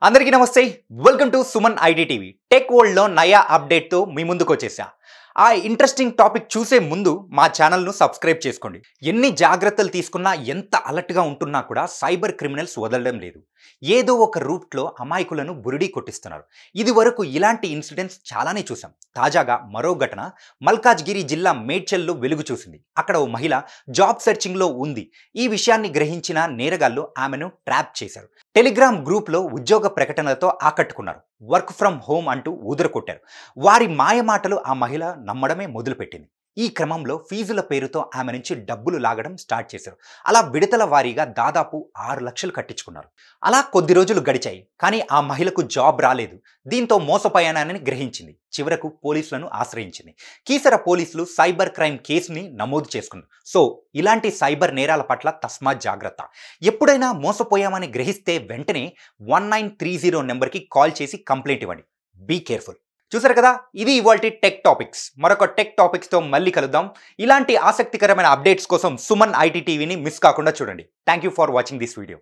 అందరికీ నమస్తే. Welcome to Suman IT TV. Tech వరల్డ్లో నయా అప్డేట్తో మీ ముందుకు వచ్చేసా. ఆ ఇంట్రెస్టింగ్ టాపిక్ చూసే ముందు మా ఛానల్ను సబ్స్క్రైబ్ చేసుకోండి. ఎన్ని జాగ్రత్తలు తీసుకున్నా, ఎంత అలర్ట్గా ఉంటున్నా కూడా సైబర్ క్రిమినల్స్ వదలడం లేదు. ఏదో ఒక రూట్లో అమాయకులను బురిడీ కొట్టిస్తున్నారు. ఇది వరకు ఇలాంటి ఇన్సిడెంట్స్ చాలానే చూసాం. తాజాగా మరో ఘటన మల్కాజ్గిరి జిల్లా మేడ్చల్లో వెలుగు చూసింది. అక్కడ ఓ మహిళ జాబ్ సెర్చింగ్లో ఉంది. ఈ విషయాన్ని గ్రహించిన నేరగాళ్లు ఆమెను ట్రాప్ చేశారు. టెలిగ్రామ్ గ్రూప్లో ఉద్యోగ ప్రకటనలతో ఆకట్టుకున్నారు. వర్క్ ఫ్రమ్ హోమ్ అంటూ ఊదరకొట్టారు. వారి మాయమాటలు ఆ మహిళ నమ్మడమే మొదలుపెట్టింది. ఈ క్రమంలో ఫీజుల పేరుతో ఆమె నుంచి డబ్బులు లాగడం స్టార్ట్ చేశారు. అలా విడతల వారీగా దాదాపు 6 లక్షలు కట్టించుకున్నారు. అలా కొద్ది రోజులు గడిచాయి. కానీ ఆ మహిళకు జాబ్ రాలేదు. దీంతో మోసపోయానని గ్రహించింది. చివరకు పోలీసులను ఆశ్రయించింది. కీసర పోలీసులు సైబర్ క్రైమ్ కేసుని నమోదు చేసుకున్నారు. సో ఇలాంటి సైబర్ నేరాల పట్ల తస్మాత్ జాగ్రత్త. ఎప్పుడైనా మోసపోయామని గ్రహిస్తే వెంటనే 1930 నెంబర్కి కాల్ చేసి కంప్లైంట్ ఇవ్వండి. Be careful. చూసారు కదా, ఇది ఇవాల్టి టెక్ టాపిక్స్. మరొక టెక్ టాపిక్స్తో మళ్ళీ కలుద్దాం. ఇలాంటి ఆసక్తికరమైన అప్డేట్స్ కోసం సుమన్ ఐటీ టీవీని మిస్ కాకుండా చూడండి. Thank you for watching this video.